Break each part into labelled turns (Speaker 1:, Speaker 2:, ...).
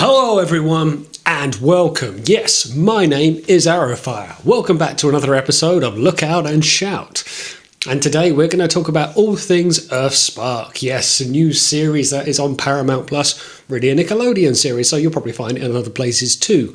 Speaker 1: Hello everyone and welcome. Yes, my name is Arrowfire. Welcome back to another episode of Look Out and Shout. And today we're going to talk about all things Earthspark. Yes, a new series that is on Paramount Plus, really a Nickelodeon series, so you'll probably find it in other places too.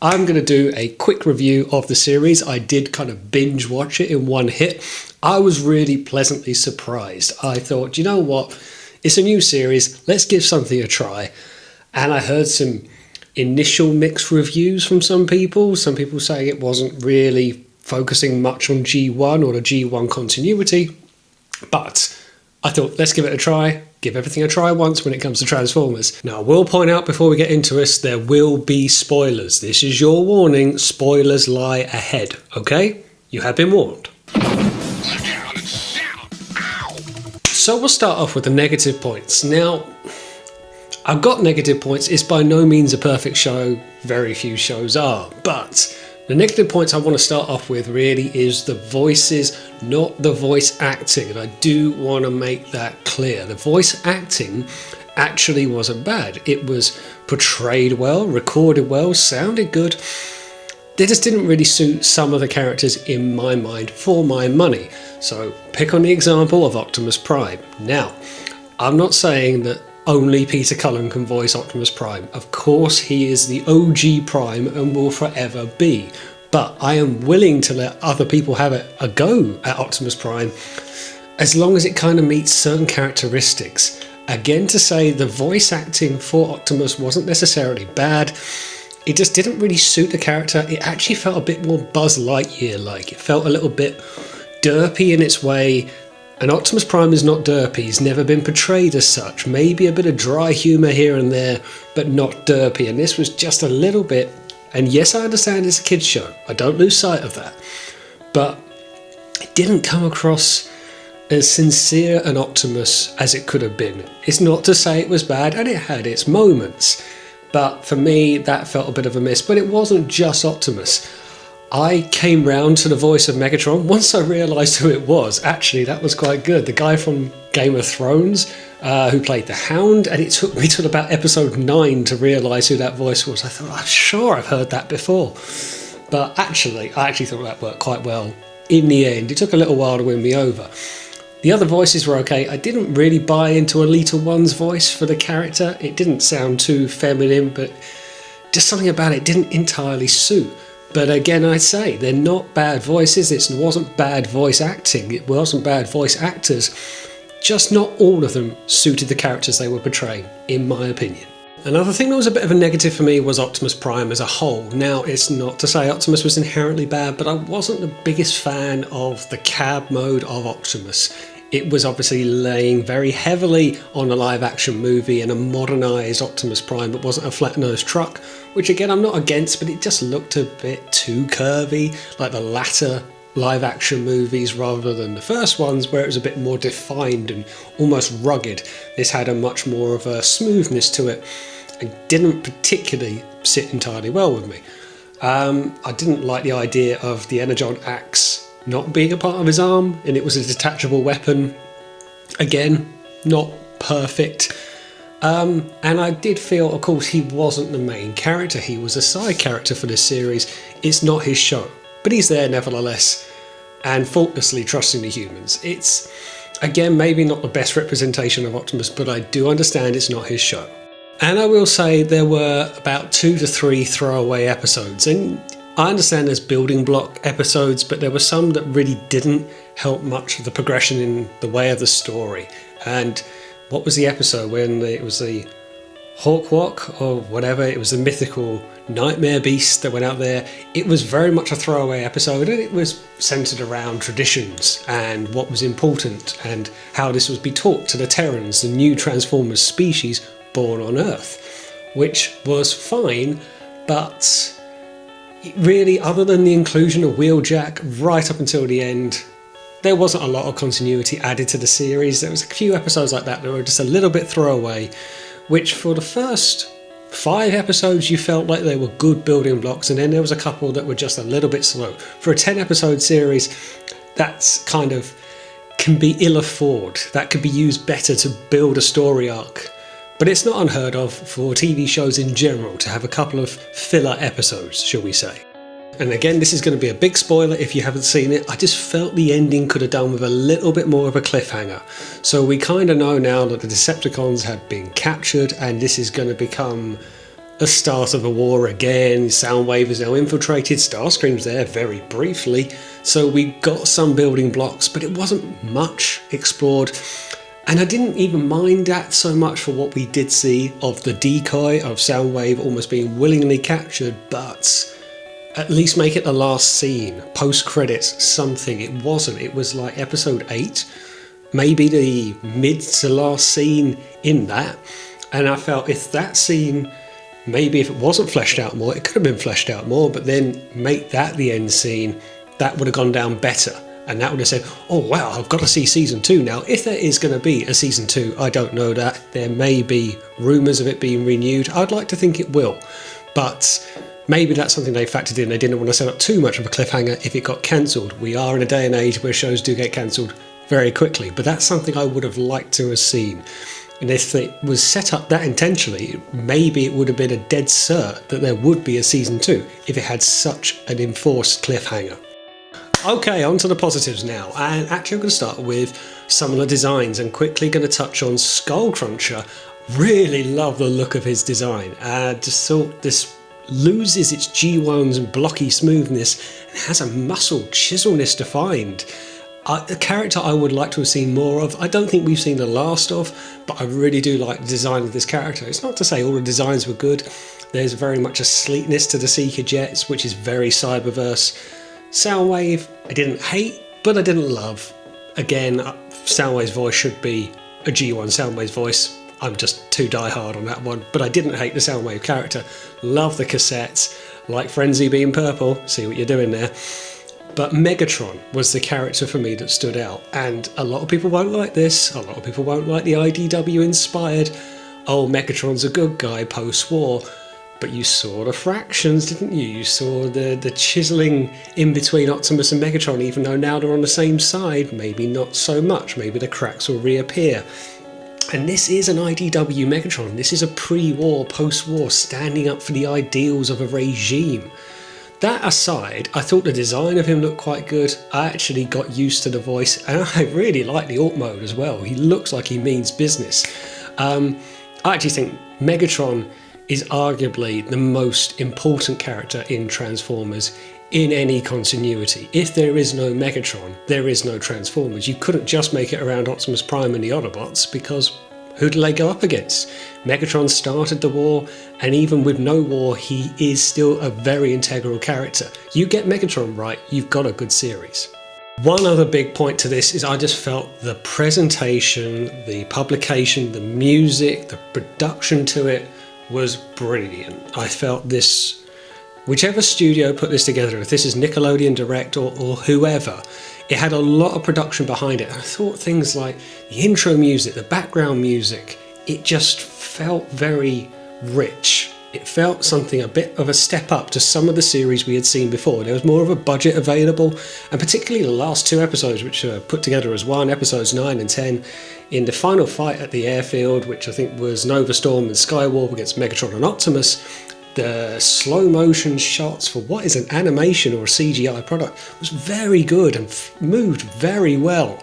Speaker 1: I'm going to do a quick review of the series. I did kind of binge watch it in one hit. I was really pleasantly surprised. I thought, you know what, it's a new series, let's give something a try. And I heard some initial mixed reviews from some people saying it wasn't really focusing much on G1 or the G1 continuity. But I thought, let's give it a try, give everything a try once when it comes to Transformers. Now, I will point out before we get into this, there will be spoilers. This is your warning, spoilers lie ahead, okay? You have been warned. So we'll start off with the negative points. Now, I've got negative points. It's by no means a perfect show. Very few shows are. But the negative points I want to start off with really is the voices, not the voice acting. And I do want to make that clear. The voice acting actually wasn't bad. It was portrayed well, recorded well, sounded good. They just didn't really suit some of the characters in my mind for my money. So pick on the example of Optimus Prime. Now, I'm not saying that only Peter Cullen can voice Optimus Prime. Of course, he is the OG Prime and will forever be. But I am willing to let other people have a go at Optimus Prime as long as it kind of meets certain characteristics. Again, to say the voice acting for Optimus wasn't necessarily bad. It just didn't really suit the character. It actually felt a bit more Buzz Lightyear-like. It felt a little bit derpy in its way. And Optimus Prime is not derpy, he's never been portrayed as such. Maybe a bit of dry humour here and there, but not derpy. And this was just a little bit, and yes, I understand it's a kids' show. I don't lose sight of that. But it didn't come across as sincere an Optimus as it could have been. It's not to say it was bad, and it had its moments. But for me, that felt a bit of a miss. But it wasn't just Optimus. I came round to the voice of Megatron once I realised who it was. Actually, that was quite good. The guy from Game of Thrones who played the Hound, and it took me till about episode 9 to realise who that voice was. I thought, I'm sure I've heard that before. But I actually thought that worked quite well in the end. It took a little while to win me over. The other voices were okay. I didn't really buy into Little One's voice for the character. It didn't sound too feminine, but just something about it didn't entirely suit. But again, I'd say they're not bad voices. It wasn't bad voice acting. It wasn't bad voice actors. Just not all of them suited the characters they were portraying, in my opinion. Another thing that was a bit of a negative for me was Optimus Prime as a whole. Now, it's not to say Optimus was inherently bad, but I wasn't the biggest fan of the cab mode of Optimus. It was obviously laying very heavily on a live-action movie and a modernised Optimus Prime that wasn't a flat-nosed truck, which again I'm not against, but it just looked a bit too curvy, like the latter live-action movies rather than the first ones where it was a bit more defined and almost rugged. This had a much more of a smoothness to it and didn't particularly sit entirely well with me. I didn't like the idea of the Energon axe not being a part of his arm, and it was a detachable weapon. Again, not perfect. And I did feel, of course, he wasn't the main character. He was a side character for this series. It's not his show, but he's there nevertheless, and faultlessly trusting the humans. It's, again, maybe not the best representation of Optimus, but I do understand it's not his show. And I will say there were about 2 to 3 throwaway episodes, and I understand there's building block episodes, but there were some that really didn't help much of the progression in the way of the story. And what was the episode when it was the Hawkwalk or whatever? It was the mythical nightmare beast that went out there. It was very much a throwaway episode, and it was centered around traditions and what was important and how this would be taught to the Terrans, the new Transformers species born on Earth, which was fine, but really, other than the inclusion of Wheeljack right up until the end, there wasn't a lot of continuity added to the series. There was a few episodes like that were just a little bit throwaway, which for the first 5 episodes you felt like they were good building blocks, and then there was a couple that were just a little bit slow. For a 10-episode series, that's kind of can be ill afford. That could be used better to build a story arc. but it's not unheard of for TV shows in general to have a couple of filler episodes, shall we say. And again, this is going to be a big spoiler if you haven't seen it. I just felt the ending could have done with a little bit more of a cliffhanger. So we kind of know now that the Decepticons have been captured and this is going to become the start of a war again. Soundwave is now infiltrated, Starscream's there very briefly. So we got some building blocks, but it wasn't much explored. And I didn't even mind that so much for what we did see of the decoy of Soundwave almost being willingly captured, but at least make it the last scene, post-credits, something. It wasn't. It was like episode 8, maybe the mid to last scene in that. And I felt if that scene, maybe if it wasn't fleshed out more, it could have been fleshed out more, but then make that the end scene, that would have gone down better. And that would have said, oh wow, I've got to see season 2 now. If there is going to be a season 2, I don't know that. There may be rumours of it being renewed. I'd like to think it will. But maybe that's something they factored in. They didn't want to set up too much of a cliffhanger if it got cancelled. We are in a day and age where shows do get cancelled very quickly, but that's something I would have liked to have seen. And if it was set up that intentionally, maybe it would have been a dead cert that there would be a season 2 if it had such an enforced cliffhanger. Okay, on to the positives now. And actually I'm going to start with some of the designs and quickly going to touch on Skullcruncher. Really love the look of his design. Just thought this loses its G1's blocky smoothness and has a muscle chiselness defined. A character I would like to have seen more of. I don't think we've seen the last of, but I really do like the design of this character. It's not to say all the designs were good. There's very much a sleekness to the Seeker Jets, which is very Cyberverse. Soundwave, I didn't hate, but I didn't love. Again, Soundwave's voice should be a G1 Soundwave's voice. I'm just too diehard on that one, but I didn't hate the Soundwave character. Love the cassettes, like Frenzy being purple, see what you're doing there. But Megatron was the character for me that stood out, and a lot of people won't like this, a lot of people won't like the IDW inspired, oh Megatron's a good guy post-war, but you saw the fractions, didn't you? You saw the chiselling in between Optimus and Megatron, even though now they're on the same side, maybe not so much, maybe the cracks will reappear. And this is an IDW Megatron. This is a pre-war, post-war, standing up for the ideals of a regime. That aside, I thought the design of him looked quite good. I actually got used to the voice, and I really like the Alt mode as well. He looks like he means business. I actually think Megatron is arguably the most important character in Transformers in any continuity. If there is no Megatron, there is no Transformers. You couldn't just make it around Optimus Prime and the Autobots, because who do they go up against? Megatron started the war, and even with no war, he is still a very integral character. You get Megatron right, you've got a good series. One other big point to this is I just felt the presentation, the publication, the music, the production to it was brilliant. I felt this, whichever studio put this together, if this is Nickelodeon Direct or whoever, it had a lot of production behind it. I thought things like the intro music, the background music, it just felt very rich. It felt something a bit of a step up to some of the series we had seen before. There was more of a budget available, and particularly the last 2 episodes, which are put together as one, episodes 9 and 10, in the final fight at the airfield, which I think was Nova Storm and Skywarp against Megatron and Optimus. The slow motion shots for what is an animation or a CGI product was very good and moved very well.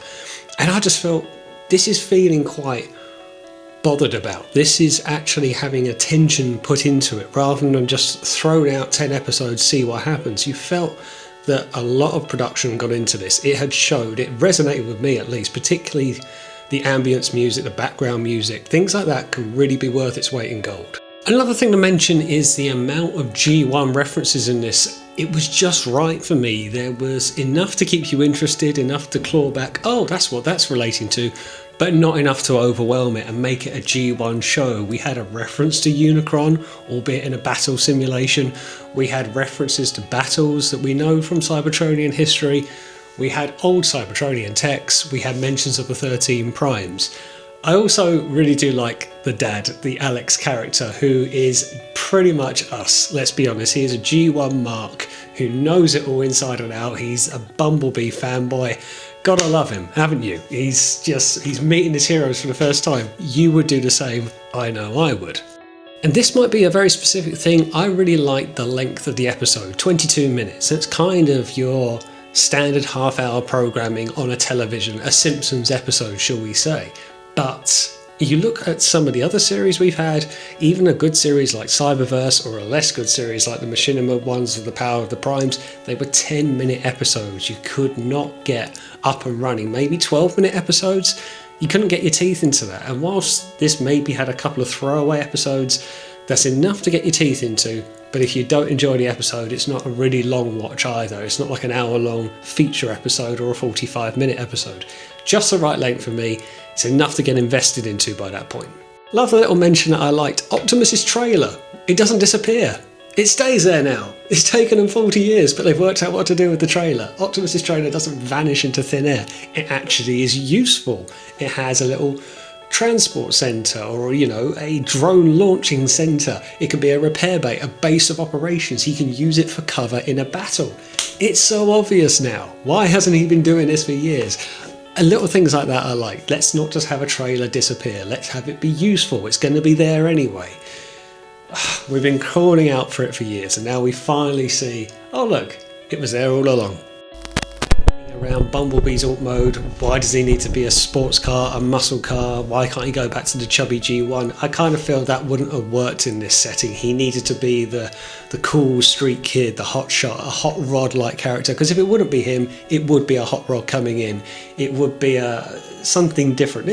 Speaker 1: And I just felt this is feeling quite bothered about. This is actually having attention put into it rather than just throwing out 10 episodes, see what happens. You felt that a lot of production got into this. It had showed, it resonated with me at least, particularly the ambience music, the background music, things like that can really be worth its weight in gold. Another thing to mention is the amount of G1 references in this. It was just right for me. There was enough to keep you interested, enough to claw back, oh, that's what that's relating to, but not enough to overwhelm it and make it a G1 show. We had a reference to Unicron, albeit in a battle simulation. We had references to battles that we know from Cybertronian history. We had old Cybertronian texts. We had mentions of the 13 Primes. I also really do like the dad, the Alex character, who is pretty much us, let's be honest. He is a G1 mark who knows it all inside and out. He's a Bumblebee fanboy, Gotta love him, haven't you? He's meeting his heroes for the first time. You would do the same. I know I would. And this might be a very specific thing. I really like the length of the episode, 22 minutes. It's kind of your standard half-hour programming on a television, a Simpsons episode, shall we say. But you look at some of the other series we've had, even a good series like Cyberverse or a less good series like the Machinima ones of the Power of the Primes, they were 10-minute episodes. You could not get up and running. Maybe 12-minute episodes. You couldn't get your teeth into that. And whilst this maybe had a couple of throwaway episodes, that's enough to get your teeth into. But if you don't enjoy the episode, it's not a really long watch either. It's not like an hour-long feature episode or a 45-minute episode. Just the right length for me. It's enough to get invested into by that point. Love the little mention that I liked. Optimus's trailer. It doesn't disappear. It stays there now. It's taken them 40 years, but they've worked out what to do with the trailer. Optimus's trailer doesn't vanish into thin air. It actually is useful. It has a little transport centre or, a drone launching centre. It could be a repair bay, a base of operations. He can use it for cover in a battle. It's so obvious now. Why hasn't he been doing this for years? And little things like that I like. Let's not just have a trailer disappear. Let's have it be useful. It's going to be there anyway. We've been calling out for it for years, and now we finally see, oh look, it was there all along. Around Bumblebee's alt mode, why does he need to be a sports car, a muscle car? Why can't he go back to the chubby G1? I kind of feel that wouldn't have worked in this setting. He needed to be the cool street kid, the hot shot, a hot rod like character, because if it wouldn't be him, it would be a hot rod coming in. It would be something different.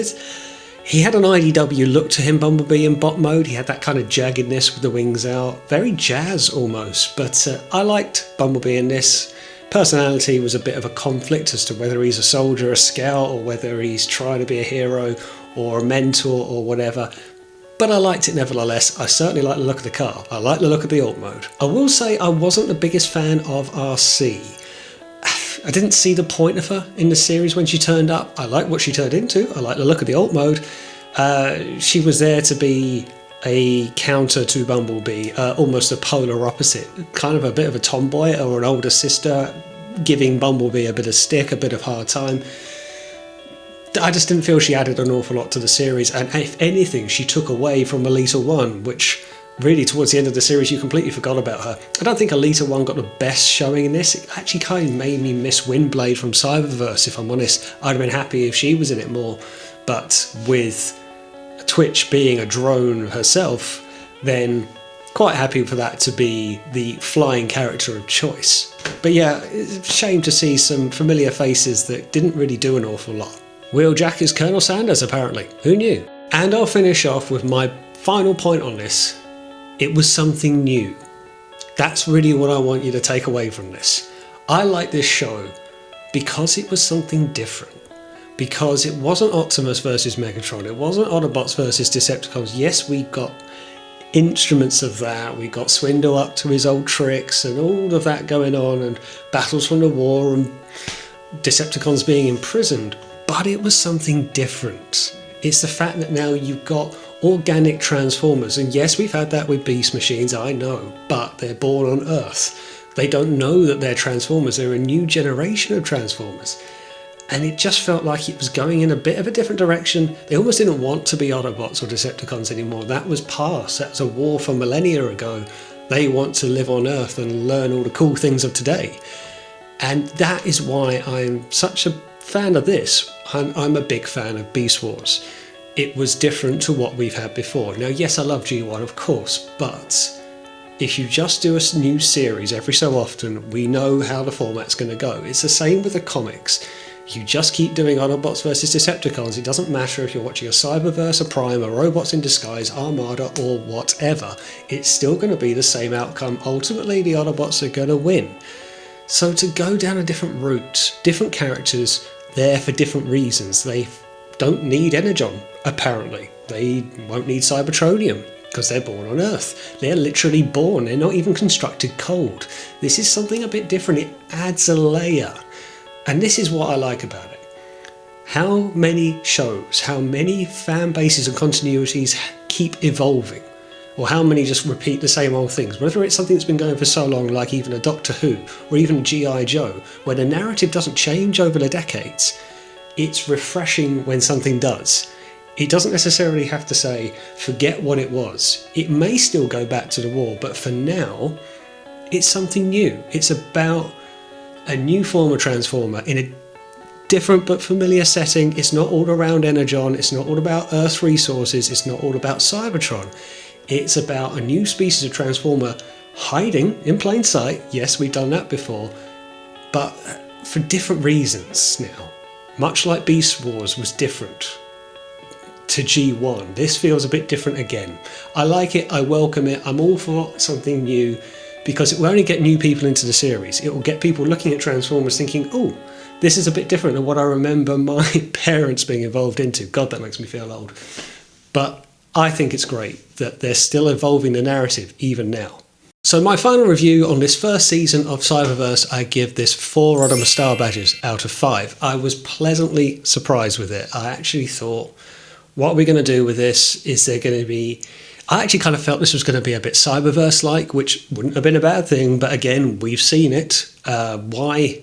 Speaker 1: He had an IDW look to him, Bumblebee, in bot mode. He had that kind of jaggedness with the wings out, very jazz almost, but I liked Bumblebee in this. Personality was a bit of a conflict as to whether he's a soldier, a scout, or whether he's trying to be a hero or a mentor or whatever. But I liked it nevertheless. I certainly like the look of the car. I like the look of the alt mode. I will say I wasn't the biggest fan of RC. I didn't see the point of her in the series when she turned up. I like what she turned into. I like the look of the alt mode. She was there to be a counter to Bumblebee, almost a polar opposite, kind of a bit of a tomboy or an older sister, giving Bumblebee a bit of stick, a bit of hard time. I just didn't feel she added an awful lot to the series, and if anything, she took away from Elita 1, which really towards the end of the series you completely forgot about her. I don't think Elita 1 got the best showing in this. It actually kind of made me miss Windblade from Cyberverse, if I'm honest. I'd have been happy if she was in it more, but with Twitch being a drone herself, then quite happy for that to be the flying character of choice. But yeah, it's a shame to see some familiar faces that didn't really do an awful lot. Wheeljack is Colonel Sanders apparently, who knew? And I'll finish off with my final point on this. It was something new. That's really what I want you to take away from this. I like this show because it was something different. Because it wasn't Optimus versus Megatron, it wasn't Autobots versus Decepticons. Yes, we got instruments of that, we got Swindle up to his old tricks and all of that going on, and battles from the war and Decepticons being imprisoned, but it was something different. It's the fact that now you've got organic Transformers, and yes, we've had that with Beast Machines, I know, but they're born on Earth. They don't know that they're Transformers, they're a new generation of Transformers. And it just felt like it was going in a bit of a different direction. They almost didn't want to be Autobots or Decepticons anymore. That was past. That was a war from millennia ago. They want to live on Earth and learn all the cool things of today. And that is why I'm such a fan of this. I'm a big fan of Beast Wars. It was different to what we've had before. Now, yes, I love G1, of course, but if you just do a new series every so often, we know how the format's going to go. It's the same with the comics. You just keep doing Autobots versus Decepticons. It doesn't matter if you're watching a Cyberverse, a Prime, a Robots in Disguise, Armada, or whatever. It's still going to be the same outcome. Ultimately, the Autobots are going to win. So to go down a different route, different characters, there for different reasons. They don't need Energon, apparently. They won't need Cybertronium, because they're born on Earth. They're literally born. They're not even constructed cold. This is something a bit different. It adds a layer. And this is what I like about it. How many shows, how many fan bases and continuities keep evolving? or how many just repeat the same old things. Whether it's something that's been going for so long, like even a Doctor Who, or even a G.I. Joe, where the narrative doesn't change over the decades, it's refreshing when something does. It doesn't necessarily have to say, forget what it was. It may still go back to the war, but for now, it's something new. It's about a new form of Transformer in a different but familiar setting. It's not all around Energon, it's not all about Earth's resources, it's not all about Cybertron. It's about a new species of Transformer hiding in plain sight. Yes, we've done that before, but for different reasons now. Much like Beast Wars was different to G1, this feels a bit different again. I like it, I welcome it, I'm all for something new, because it will only get new people into the series. It will get people looking at Transformers thinking, oh, this is a bit different than what I remember my parents being involved into. God, that makes me feel old. But I think it's great that they're still evolving the narrative even now. So my final review on this first season of Cyberverse, I give this 4 Rodimus Star Badges out of 5. I was pleasantly surprised with it. I actually thought, what are we going to do with this? Is there going to be... I actually kind of felt this was going to be a bit Cyberverse-like, which wouldn't have been a bad thing, but again, we've seen it. Why?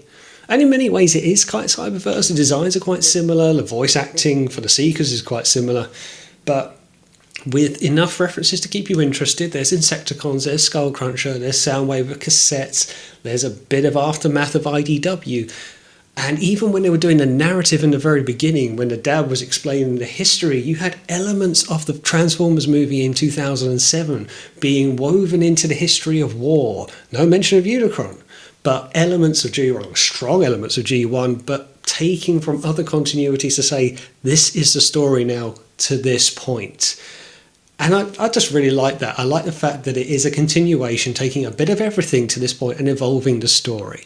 Speaker 1: And in many ways it is quite Cyberverse. The designs are quite similar, the voice acting for the Seekers is quite similar, but with enough references to keep you interested. There's Insecticons, there's Skullcruncher, there's Soundwave of cassettes, there's a bit of aftermath of IDW. And even when they were doing the narrative in the very beginning, when the dad was explaining the history, you had elements of the Transformers movie in 2007 being woven into the history of war. No mention of Unicron, but elements of G1, strong elements of G1, but taking from other continuities to say, this is the story now to this point. And I just really like that. I like the fact that it is a continuation, taking a bit of everything to this point and evolving the story.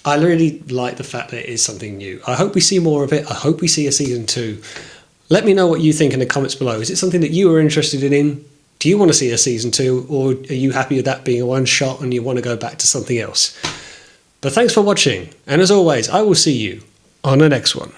Speaker 1: I really like the fact that it is something new. I hope we see more of it. I hope we see a season 2. Let me know what you think in the comments below. Is it something that you are interested in? Do you want to see a season 2, or are you happy with that being a one shot and you want to go back to something else? But thanks for watching, and as always, I will see you on the next one.